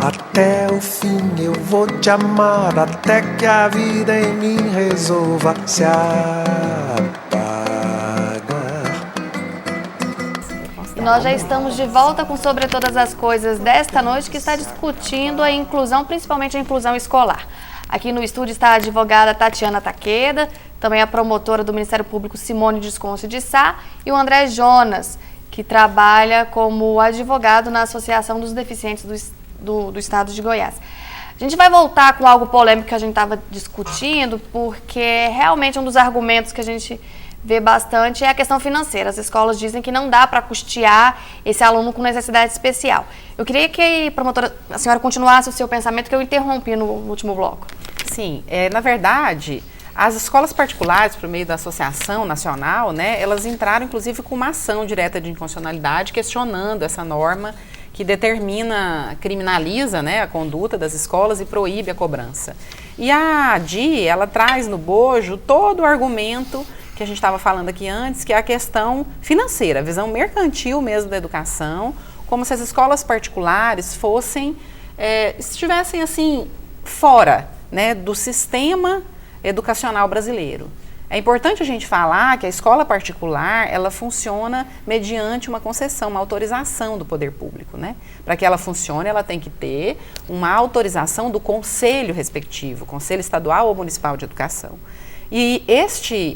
Até o fim eu vou te amar, até que a vida em mim resolva se apagar. E nós já estamos de volta com Sobre Todas as Coisas desta noite, que está discutindo a inclusão, principalmente a inclusão escolar. Aqui no estúdio está a advogada Tatiana Takeda, também a promotora do Ministério Público Simone Desconce de Sá e o André Jonas, que trabalha como advogado na Associação dos Deficientes do Estado de Goiás. A gente vai voltar com algo polêmico que a gente estava discutindo, porque realmente um dos argumentos que a gente vê bastante é a questão financeira. As escolas dizem que não dá para custear esse aluno com necessidade especial. Eu queria que, promotora, a senhora continuasse o seu pensamento, que eu interrompi no último bloco. Sim, na verdade, as escolas particulares, por meio da Associação Nacional, né, elas entraram inclusive com uma ação direta de inconstitucionalidade questionando essa norma que criminaliza, né, a conduta das escolas e proíbe a cobrança. E a ADI, ela traz no bojo todo o argumento que a gente estava falando aqui antes, que é a questão financeira, a visão mercantil mesmo da educação, como se as escolas particulares estivessem assim, fora, né, do sistema educacional brasileiro. É importante a gente falar que a escola particular, ela funciona mediante uma concessão, uma autorização do poder público, né? Para que ela funcione, ela tem que ter uma autorização do conselho respectivo, Conselho Estadual ou Municipal de Educação. E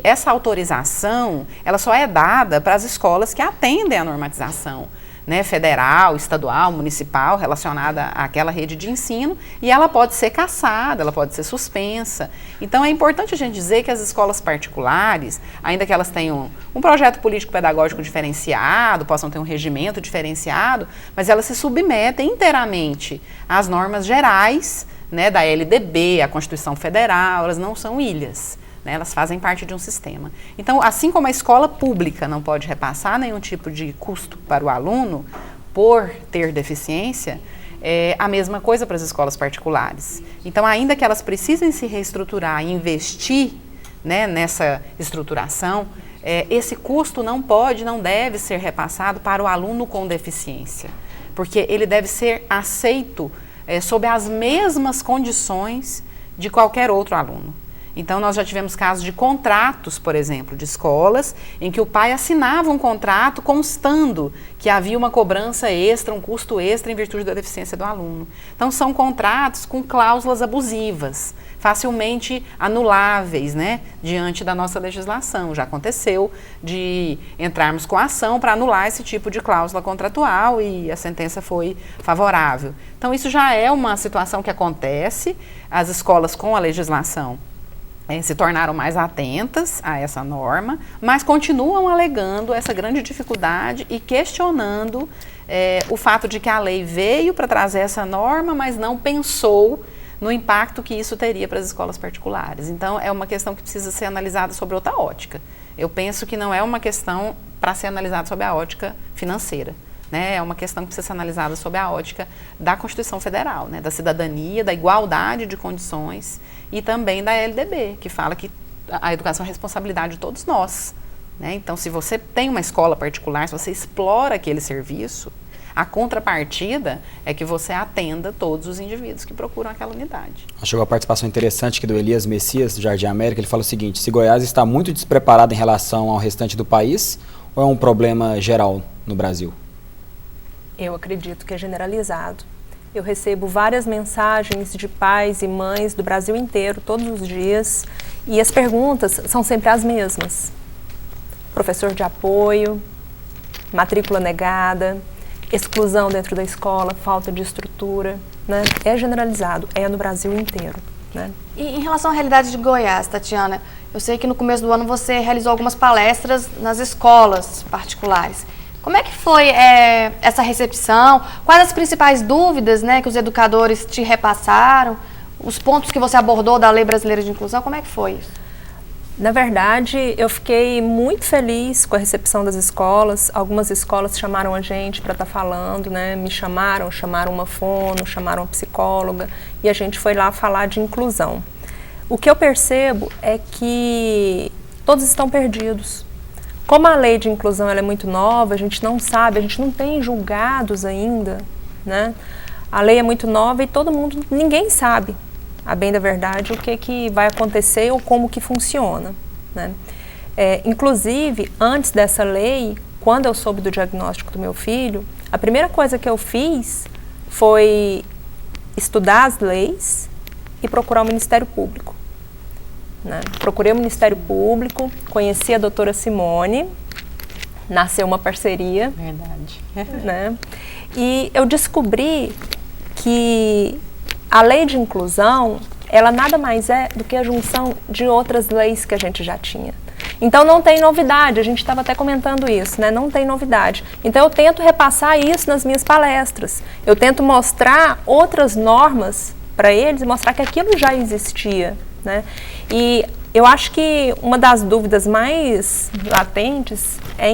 essa autorização, ela só é dada para as escolas que atendem à normatização, né, federal, estadual, municipal, relacionada àquela rede de ensino, e ela pode ser cassada, ela pode ser suspensa. Então é importante a gente dizer que as escolas particulares, ainda que elas tenham um projeto político-pedagógico diferenciado, possam ter um regimento diferenciado, mas elas se submetem inteiramente às normas gerais, né, da LDB, a Constituição Federal, elas não são ilhas. Elas fazem parte de um sistema. Então, assim como a escola pública não pode repassar nenhum tipo de custo para o aluno por ter deficiência, é a mesma coisa para as escolas particulares. Então, ainda que elas precisem se reestruturar e investir, né, nessa estruturação, esse custo não deve ser repassado para o aluno com deficiência, porque ele deve ser aceito sob as mesmas condições de qualquer outro aluno. Então, nós já tivemos casos de contratos, por exemplo, de escolas, em que o pai assinava um contrato constando que havia uma cobrança extra, um custo extra em virtude da deficiência do aluno. Então, são contratos com cláusulas abusivas, facilmente anuláveis, né, diante da nossa legislação. Já aconteceu de entrarmos com ação para anular esse tipo de cláusula contratual e a sentença foi favorável. Então, isso já é uma situação que acontece. As escolas com a legislação se tornaram mais atentas a essa norma, mas continuam alegando essa grande dificuldade e questionando o fato de que a lei veio para trazer essa norma, mas não pensou no impacto que isso teria para as escolas particulares. Então, é uma questão que precisa ser analisada sobre outra ótica. Eu penso que não é uma questão para ser analisada sob a ótica financeira. Né, é uma questão que precisa ser analisada sob a ótica da Constituição Federal, né, da cidadania, da igualdade de condições e também da LDB, que fala que a educação é responsabilidade de todos nós. Né? Então, se você tem uma escola particular, se você explora aquele serviço, a contrapartida é que você atenda todos os indivíduos que procuram aquela unidade. Chegou a participação interessante aqui do Elias Messias, do Jardim América. Ele fala o seguinte: se Goiás está muito despreparado em relação ao restante do país, ou é um problema geral no Brasil? Eu acredito que é generalizado. Eu recebo várias mensagens de pais e mães do Brasil inteiro, todos os dias, e as perguntas são sempre as mesmas. Professor de apoio, matrícula negada, exclusão dentro da escola, falta de estrutura, né? É generalizado, é no Brasil inteiro, né? E em relação à realidade de Goiás, Tatiana, eu sei que no começo do ano você realizou algumas palestras nas escolas particulares. Como é que foi essa recepção? Quais as principais dúvidas, né, que os educadores te repassaram? Os pontos que você abordou da Lei Brasileira de Inclusão, como é que foi isso? Na verdade, eu fiquei muito feliz com a recepção das escolas. Algumas escolas chamaram a gente para estar falando, né? Me chamaram uma fono, chamaram uma psicóloga e a gente foi lá falar de inclusão. O que eu percebo é que todos estão perdidos. Como a lei de inclusão ela é muito nova, a gente não sabe, a gente não tem julgados ainda, né? A lei é muito nova e ninguém sabe, a bem da verdade, o que vai acontecer ou como que funciona, né? Inclusive, antes dessa lei, quando eu soube do diagnóstico do meu filho, a primeira coisa que eu fiz foi estudar as leis e procurar o Ministério Público, né? Procurei o Ministério Público, conheci a doutora Simone, nasceu uma parceria. Verdade. Né? E eu descobri que a lei de inclusão, ela nada mais é do que a junção de outras leis que a gente já tinha. Então não tem novidade, a gente estava até comentando isso, né? Não tem novidade. Então eu tento repassar isso nas minhas palestras. Eu tento mostrar outras normas para eles e mostrar que aquilo já existia, né? E eu acho que uma das dúvidas mais latentes é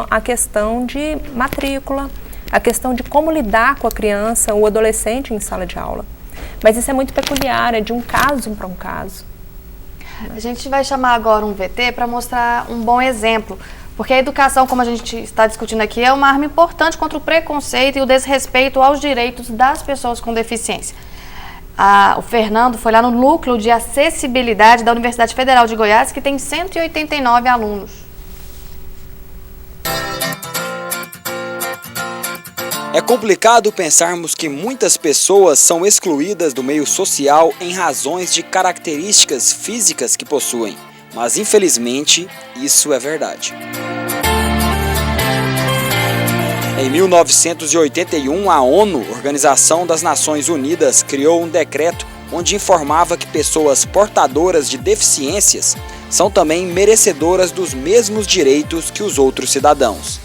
a questão de matrícula, a questão de como lidar com a criança ou adolescente em sala de aula. Mas isso é muito peculiar, é de um caso para um caso. A gente vai chamar agora um VT para mostrar um bom exemplo, porque a educação, como a gente está discutindo aqui, é uma arma importante contra o preconceito e o desrespeito aos direitos das pessoas com deficiência. O Fernando foi lá no Núcleo de Acessibilidade da Universidade Federal de Goiás, que tem 189 alunos. É complicado pensarmos que muitas pessoas são excluídas do meio social em razões de características físicas que possuem, mas infelizmente isso é verdade. Em 1981, a ONU, Organização das Nações Unidas, criou um decreto onde informava que pessoas portadoras de deficiências são também merecedoras dos mesmos direitos que os outros cidadãos.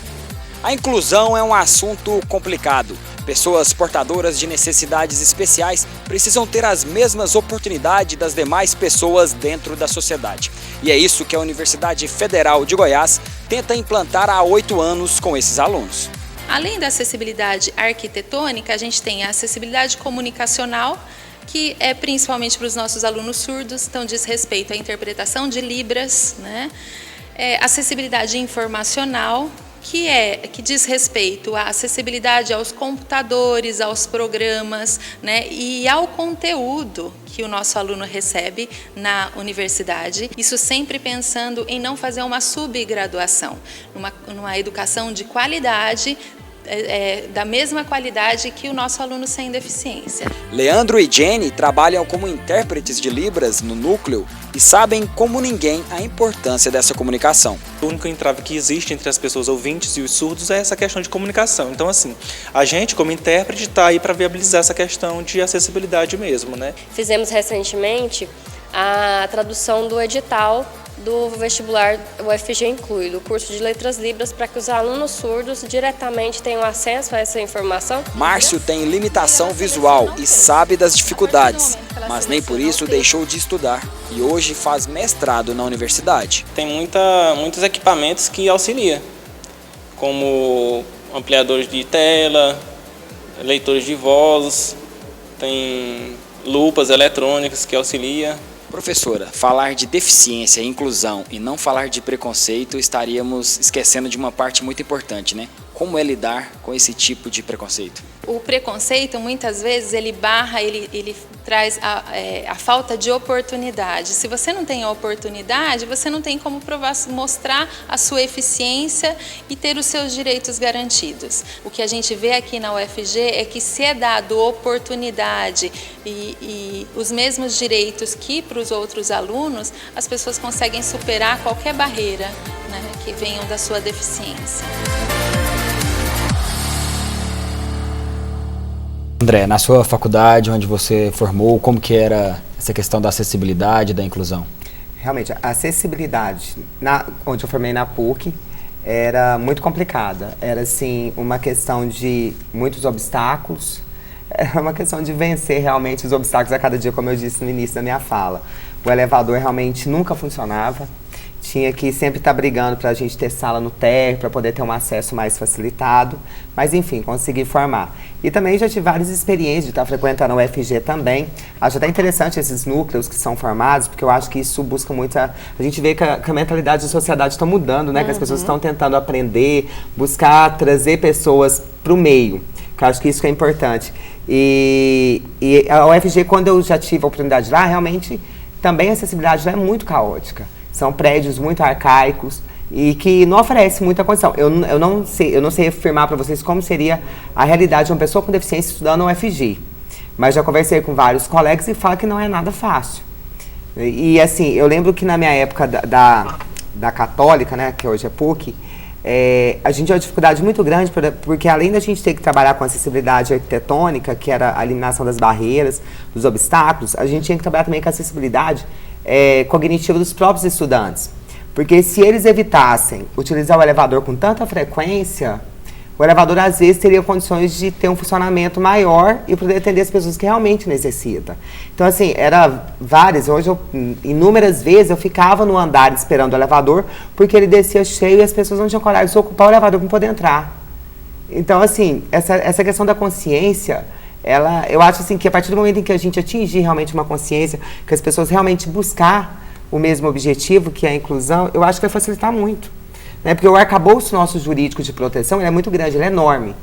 A inclusão é um assunto complicado. Pessoas portadoras de necessidades especiais precisam ter as mesmas oportunidades das demais pessoas dentro da sociedade. E é isso que a Universidade Federal de Goiás tenta implantar há 8 anos com esses alunos. Além da acessibilidade arquitetônica, a gente tem a acessibilidade comunicacional, que é principalmente para os nossos alunos surdos, então diz respeito à interpretação de libras, né? Acessibilidade informacional, que diz respeito à acessibilidade aos computadores, aos programas, né, e ao conteúdo que o nosso aluno recebe na universidade. Isso sempre pensando em não fazer uma subgraduação, numa educação de qualidade, da mesma qualidade que o nosso aluno sem deficiência. Leandro e Jenny trabalham como intérpretes de Libras no núcleo e sabem como ninguém a importância dessa comunicação. O único entrave que existe entre as pessoas ouvintes e os surdos é essa questão de comunicação. Então, assim, a gente, como intérprete, está aí para viabilizar essa questão de acessibilidade mesmo, né? Fizemos recentemente a tradução do edital do vestibular UFG Inclui, do curso de Letras Libras, para que os alunos surdos diretamente tenham acesso a essa informação. Márcio tem limitação visual e sabe das dificuldades, mas nem por isso deixou de estudar e hoje faz mestrado na universidade. Tem muitos equipamentos que auxiliam, como ampliadores de tela, leitores de voz, tem lupas eletrônicas que auxiliam. Professora, falar de deficiência e inclusão e não falar de preconceito, estaríamos esquecendo de uma parte muito importante, né? Como é lidar com esse tipo de preconceito? O preconceito, muitas vezes, ele traz a falta de oportunidade. Se você não tem a oportunidade, você não tem como mostrar a sua eficiência e ter os seus direitos garantidos. O que a gente vê aqui na UFG é que se é dado oportunidade e os mesmos direitos que para os outros alunos, as pessoas conseguem superar qualquer barreira, né, que venham da sua deficiência. André, na sua faculdade, onde você formou, como que era essa questão da acessibilidade, da inclusão? Realmente, a acessibilidade, onde eu formei na PUC, era muito complicada. Era, assim, uma questão de muitos obstáculos, era uma questão de vencer realmente os obstáculos a cada dia, como eu disse no início da minha fala. O elevador realmente nunca funcionava. Tinha que sempre estar brigando para a gente ter sala no térreo, para poder ter um acesso mais facilitado. Mas, enfim, consegui formar. E também já tive várias experiências de estar frequentando a UFG também. Acho até interessante esses núcleos que são formados, porque eu acho que isso busca muito... A gente vê que a mentalidade da sociedade está mudando, né? Que as pessoas estão tentando aprender, buscar trazer pessoas para o meio. porque eu acho que isso que é importante. E a UFG, quando eu já tive a oportunidade lá, realmente também a acessibilidade lá é muito caótica. São prédios muito arcaicos e que não oferece muita condição. Eu não sei afirmar para vocês como seria a realidade de uma pessoa com deficiência estudando na UFG. Mas já conversei com vários colegas e falo que não é nada fácil. E assim, eu lembro que na minha época da Católica, né, que hoje é PUC, a gente tinha uma dificuldade muito grande, porque além da gente ter que trabalhar com acessibilidade arquitetônica, que era a eliminação das barreiras, dos obstáculos, a gente tinha que trabalhar também com a acessibilidade cognitiva dos próprios estudantes. Porque se eles evitassem utilizar o elevador com tanta frequência, o elevador às vezes teria condições de ter um funcionamento maior e poder atender as pessoas que realmente necessitam. Então assim, hoje inúmeras vezes eu ficava no andar esperando o elevador, porque ele descia cheio e as pessoas não tinham coragem de ocupar o elevador para poder entrar. Então assim, essa questão da consciência, eu acho assim que a partir do momento em que a gente atingir realmente uma consciência, que as pessoas realmente buscar o mesmo objetivo, que é a inclusão, eu acho que vai facilitar muito. Né? Porque o arcabouço nosso jurídico de proteção é muito grande, ele é enorme.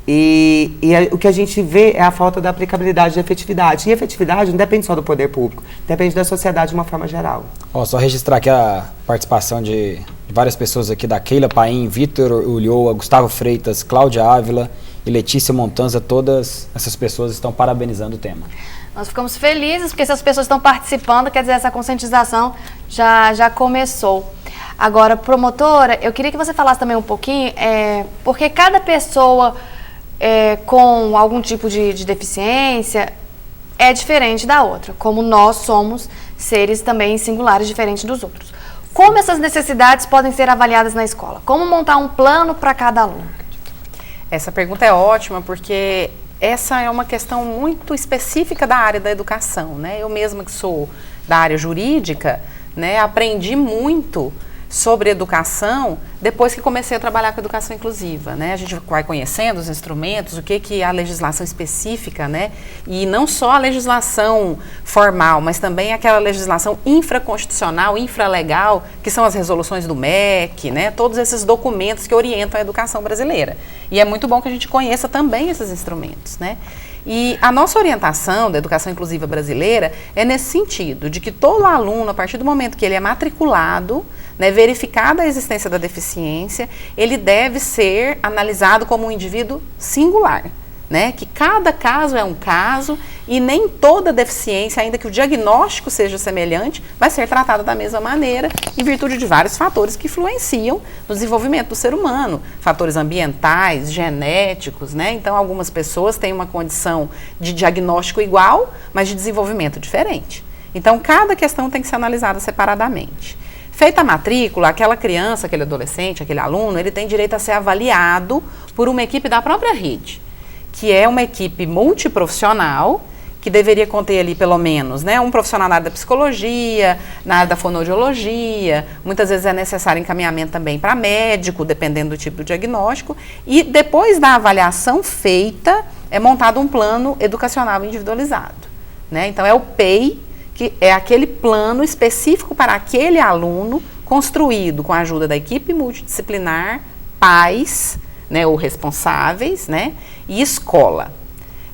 E o que a gente vê é a falta da aplicabilidade de efetividade. E efetividade não depende só do poder público, depende da sociedade de uma forma geral. Só registrar aqui a participação de várias pessoas aqui, da Keila Paim, Vitor Ulloa, Gustavo Freitas, Cláudia Ávila e Letícia Montanza. Todas essas pessoas estão parabenizando o tema. Nós ficamos felizes porque essas pessoas estão participando, quer dizer, essa conscientização já começou. Agora, promotora, eu queria que você falasse também um pouquinho, porque cada pessoa com algum tipo de deficiência é diferente da outra, como nós somos seres também singulares, diferentes dos outros. Como essas necessidades podem ser avaliadas na escola? Como montar um plano para cada aluno? Essa pergunta é ótima, porque essa é uma questão muito específica da área da educação, né? Eu mesma que sou da área jurídica, né, aprendi muito sobre educação depois que comecei a trabalhar com educação inclusiva, né? A gente vai conhecendo os instrumentos, o que é a legislação específica, né? E não só a legislação formal, mas também aquela legislação infraconstitucional, infralegal, que são as resoluções do MEC, né? Todos esses documentos que orientam a educação brasileira. E é muito bom que a gente conheça também esses instrumentos, né? E a nossa orientação da educação inclusiva brasileira é nesse sentido, de que todo aluno, a partir do momento que ele é matriculado, né, verificada a existência da deficiência, ele deve ser analisado como um indivíduo singular, né, que cada caso é um caso e nem toda deficiência, ainda que o diagnóstico seja semelhante, vai ser tratada da mesma maneira em virtude de vários fatores que influenciam no desenvolvimento do ser humano, fatores ambientais, genéticos, né? Então algumas pessoas têm uma condição de diagnóstico igual, mas de desenvolvimento diferente. Então cada questão tem que ser analisada separadamente. Feita a matrícula, aquela criança, aquele adolescente, aquele aluno, ele tem direito a ser avaliado por uma equipe da própria rede, que é uma equipe multiprofissional, que deveria conter ali pelo menos, né, um profissional na área da psicologia, na área da fonoaudiologia, muitas vezes é necessário encaminhamento também para médico, dependendo do tipo do diagnóstico, e depois da avaliação feita, é montado um plano educacional individualizado, né? Então é o PEI, que é aquele plano específico para aquele aluno, construído com a ajuda da equipe multidisciplinar, pais, né, ou responsáveis, né, e escola.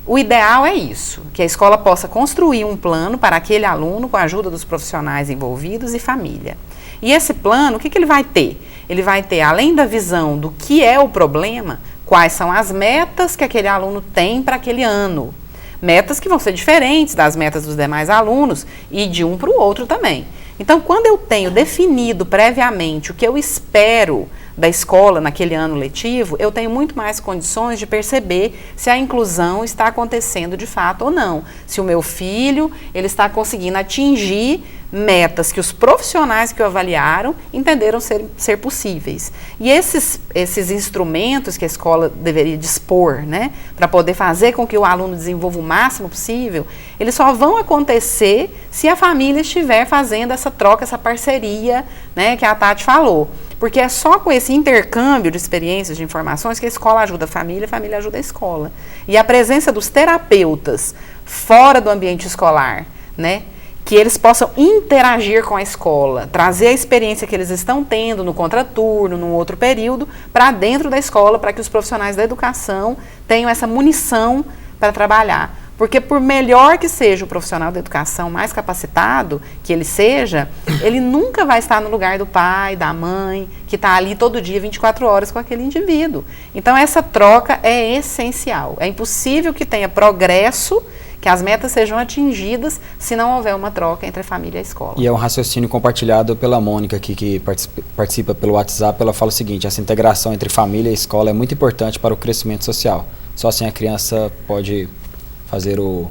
O ideal é isso, que a escola possa construir um plano para aquele aluno com a ajuda dos profissionais envolvidos e família. E esse plano, o que ele vai ter? Ele vai ter, além da visão do que é o problema, quais são as metas que aquele aluno tem para aquele ano. Metas que vão ser diferentes das metas dos demais alunos e de um para o outro também. Então, quando eu tenho definido previamente o que eu espero da escola naquele ano letivo, eu tenho muito mais condições de perceber se a inclusão está acontecendo de fato ou não. Se o meu filho ele está conseguindo atingir metas que os profissionais que o avaliaram entenderam ser possíveis. E esses instrumentos que a escola deveria dispor, né, para poder fazer com que o aluno desenvolva o máximo possível, eles só vão acontecer se a família estiver fazendo essa troca, essa parceria, né, que a Tati falou. Porque é só com esse intercâmbio de experiências, de informações, que a escola ajuda a família ajuda a escola. E a presença dos terapeutas fora do ambiente escolar, né, que eles possam interagir com a escola, trazer a experiência que eles estão tendo no contraturno, num outro período, para dentro da escola, para que os profissionais da educação tenham essa munição para trabalhar. Porque por melhor que seja o profissional da educação, mais capacitado que ele seja, ele nunca vai estar no lugar do pai, da mãe, que está ali todo dia, 24 horas com aquele indivíduo. Então essa troca é essencial. É impossível que tenha progresso, que as metas sejam atingidas, se não houver uma troca entre a família e a escola. E é um raciocínio compartilhado pela Mônica aqui, que participa pelo WhatsApp. Ela fala o seguinte: essa integração entre família e escola é muito importante para o crescimento social. Só assim a criança pode fazer o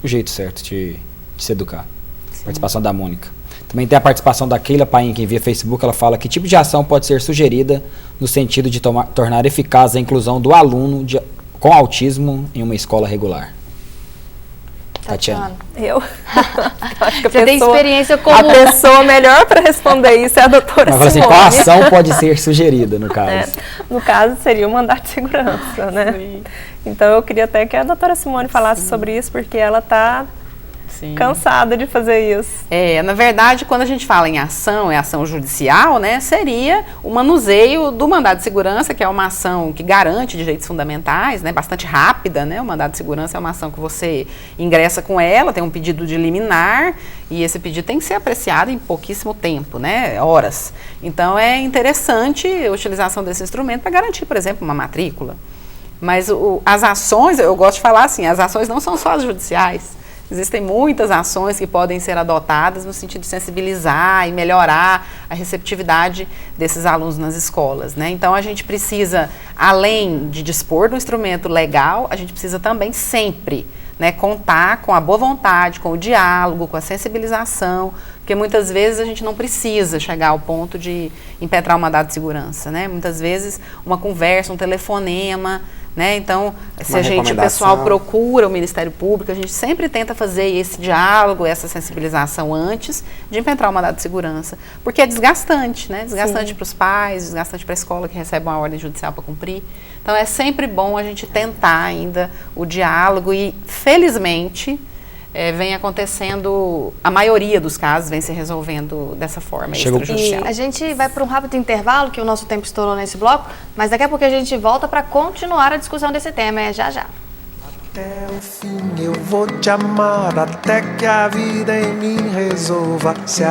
jeito certo de se educar. Sim. Participação da Mônica. Também tem a participação da Keila Paim, que via Facebook. Ela fala que tipo de ação pode ser sugerida no sentido de tornar eficaz a inclusão do aluno com autismo em uma escola regular. Tatiana. Eu acho que Você tem experiência como... A pessoa melhor para responder isso é a doutora Simone. Assim, qual ação pode ser sugerida, no caso? No caso, seria o mandato de segurança, né? Sim. Então, eu queria até que a doutora Simone falasse sobre isso, porque ela está cansada de fazer isso. Na verdade, quando a gente fala em ação, é ação judicial, né, seria o manuseio do mandado de segurança, que é uma ação que garante direitos fundamentais, né, bastante rápida, né, o mandado de segurança é uma ação que você ingressa com ela, tem um pedido de liminar, e esse pedido tem que ser apreciado em pouquíssimo tempo, né, horas. Então, é interessante a utilização desse instrumento para garantir, por exemplo, uma matrícula. Mas as ações, eu gosto de falar assim, as ações não são só as judiciais. Existem muitas ações que podem ser adotadas no sentido de sensibilizar e melhorar a receptividade desses alunos nas escolas, né? Então, a gente precisa, além de dispor do instrumento legal, a gente precisa também sempre, né, contar com a boa vontade, com o diálogo, com a sensibilização, porque muitas vezes a gente não precisa chegar ao ponto de impetrar um mandado de segurança, né? Muitas vezes uma conversa, um telefonema, né? Então, se o pessoal procura o Ministério Público, a gente sempre tenta fazer esse diálogo, essa sensibilização antes de impetrar o mandado de segurança, porque é desgastante, né? Desgastante para os pais, desgastante para a escola que recebe uma ordem judicial para cumprir. Então, é sempre bom a gente tentar ainda o diálogo e, felizmente, vem acontecendo, a maioria dos casos vem se resolvendo dessa forma extrajudicial. A gente vai para um rápido intervalo, que o nosso tempo estourou nesse bloco, mas daqui a pouco a gente volta para continuar a discussão desse tema, já já. Até o fim eu vou te amar, até que a vida em mim resolva se